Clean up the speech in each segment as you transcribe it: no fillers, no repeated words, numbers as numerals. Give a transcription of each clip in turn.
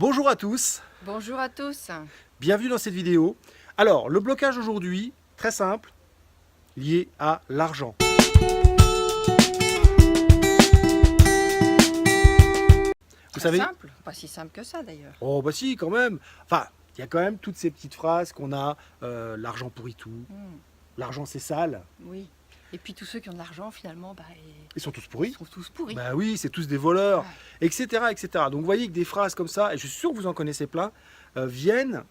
Bonjour à tous, Bonjour à tous. bienvenue dans cette vidéo. Alors, le blocage aujourd'hui, très simple, lié à l'argent. Vous Très savez, simple, pas si simple que ça d'ailleurs. oh bah si quand même, enfin, il y a quand même toutes ces petites phrases qu'on a, l'argent pourrit tout, l'argent c'est sale, Oui. Et puis tous ceux qui ont de l'argent finalement, ils sont tous ils pourris. sont tous pourris. Bah oui, c'est tous des voleurs, Ouais. etc., etc. Donc vous voyez que des phrases comme ça, et je suis sûr que vous en connaissez plein, viennent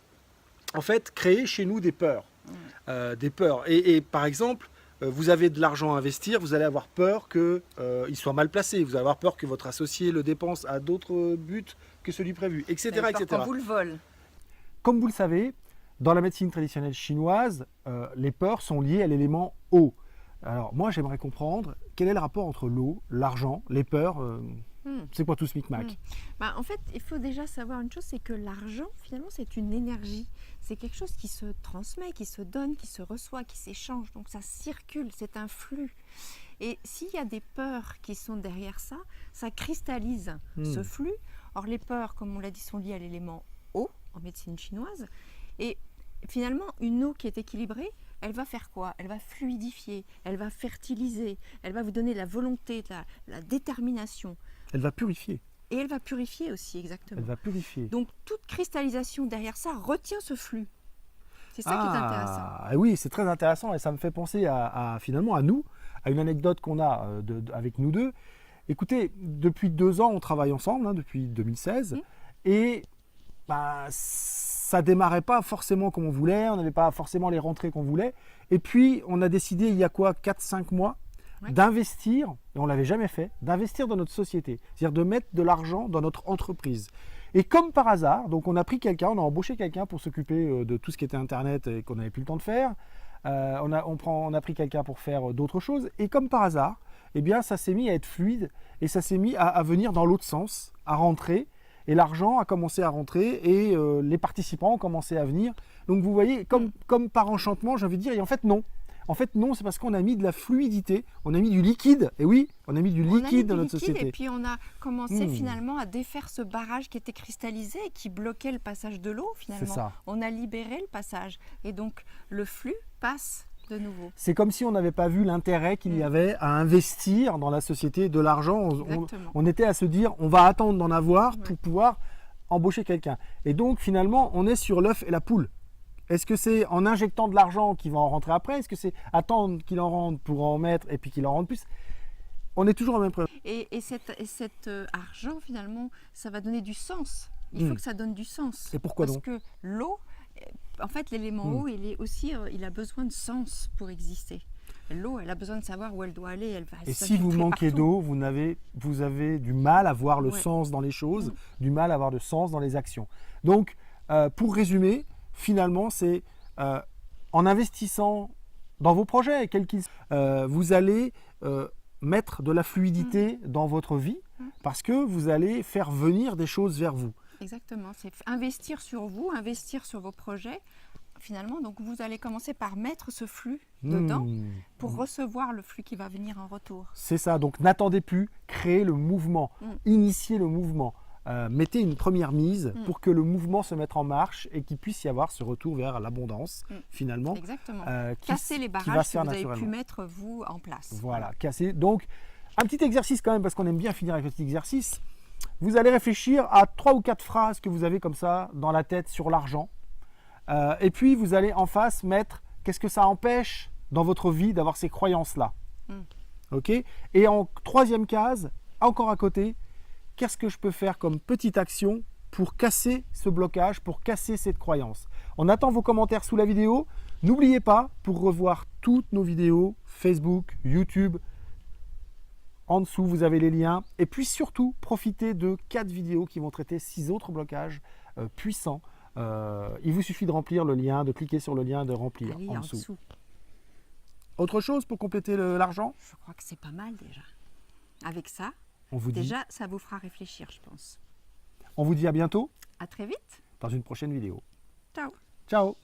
en fait créer chez nous des peurs. Des peurs. Et par exemple, vous avez de l'argent à investir, vous allez avoir peur qu'il soit mal placé, vous allez avoir peur que votre associé le dépense à d'autres buts que celui prévu, etc. Vous avez peur etc. qu'on vous le vole. Comme vous le savez, dans la médecine traditionnelle chinoise, les peurs sont liées à l'élément eau. Alors moi j'aimerais comprendre quel est le rapport entre l'eau, l'argent, les peurs, c'est quoi tout ce micmac? En fait, il faut déjà savoir une chose, c'est que l'argent, finalement, c'est une énergie. C'est quelque chose qui se transmet, qui se donne, qui se reçoit, qui s'échange. Donc ça circule, c'est un flux. Et s'il y a des peurs qui sont derrière ça, ça cristallise ce flux. Or, les peurs, comme on l'a dit, sont liées à l'élément eau en médecine chinoise. Et finalement, une eau qui est équilibrée, elle va faire quoi? Elle va fluidifier, elle va fertiliser, elle va vous donner la volonté, la détermination. Elle va purifier. Et elle va purifier aussi, exactement. Elle va purifier. Donc toute cristallisation derrière ça retient ce flux. C'est ça qui est intéressant. Ah oui, c'est très intéressant et ça me fait penser finalement à nous, à une anecdote qu'on a avec nous deux. Écoutez, depuis 2 ans, on travaille ensemble, depuis 2016, et ça démarrait pas forcément comme on voulait, on n'avait pas forcément les rentrées qu'on voulait. Et puis, on a décidé il y a quoi, 4-5 mois, d'investir, et on ne l'avait jamais fait, d'investir dans notre société, c'est-à-dire de mettre de l'argent dans notre entreprise. Et comme par hasard, donc on a pris quelqu'un, on a embauché quelqu'un pour s'occuper de tout ce qui était Internet et qu'on n'avait plus le temps de faire. On a pris quelqu'un pour faire d'autres choses. Et comme par hasard, eh bien, ça s'est mis à être fluide et ça s'est mis à venir dans l'autre sens, à rentrer. Et l'argent a commencé à rentrer et les participants ont commencé à venir. Donc vous voyez, comme par enchantement, j'ai envie de dire, et en fait non. En fait, non, c'est parce qu'on a mis de la fluidité, on a mis du liquide. Et oui, on a mis du liquide dans notre société. Et puis on a commencé finalement à défaire ce barrage qui était cristallisé et qui bloquait le passage de l'eau finalement. C'est ça. On a libéré le passage et donc le flux passe de nouveau. C'est comme si on n'avait pas vu l'intérêt qu'il y avait à investir dans la société de l'argent. On était à se dire, on va attendre d'en avoir pour pouvoir embaucher quelqu'un. Et donc finalement, on est sur l'œuf et la poule. Est-ce que c'est en injectant de l'argent qu'il va en rentrer après? Est-ce que c'est attendre qu'il en rentre pour en mettre et puis qu'il en rentre plus? On est toujours en même problème. Et cet argent, finalement, ça va donner du sens. Il faut que ça donne du sens. Et pourquoi donc? Parce que l'eau, en fait, l'élément eau, il a besoin de sens pour exister. L'eau, elle a besoin de savoir où elle doit aller. Et si vous manquez d'eau, vous avez du mal à voir le sens dans les choses, du mal à avoir de sens dans les actions. Donc, pour résumer, finalement, c'est en investissant dans vos projets, quels qu'ils soient, vous allez mettre de la fluidité dans votre vie parce que vous allez faire venir des choses vers vous. Exactement, c'est investir sur vous, investir sur vos projets. Finalement, donc vous allez commencer par mettre ce flux dedans pour recevoir le flux qui va venir en retour. C'est ça, donc n'attendez plus, créez le mouvement, initiez le mouvement. Mettez une première mise pour que le mouvement se mette en marche et qu'il puisse y avoir ce retour vers l'abondance, finalement. Exactement. Casser les barrages que vous avez pu mettre, vous, en place. Voilà, casser. Donc, un petit exercice quand même, parce qu'on aime bien finir avec le petit exercice. Vous allez réfléchir à 3 ou 4 phrases que vous avez comme ça dans la tête sur l'argent. Et puis, vous allez en face mettre qu'est-ce que ça empêche dans votre vie d'avoir ces croyances-là. OK? Et en 3e case, encore à côté, qu'est-ce que je peux faire comme petite action pour casser ce blocage, pour casser cette croyance? On attend vos commentaires sous la vidéo. N'oubliez pas, pour revoir toutes nos vidéos, Facebook, YouTube, en dessous, vous avez les liens. Et puis surtout, profitez de 4 vidéos qui vont traiter 6 autres blocages puissants. Il vous suffit de remplir le lien, de cliquer sur le lien, de remplir en dessous. Autre chose pour compléter l'argent? Je crois que c'est pas mal déjà. Avec ça, on vous dit, déjà, ça vous fera réfléchir, je pense. On vous dit à bientôt. À très vite. Dans une prochaine vidéo. Ciao. Ciao.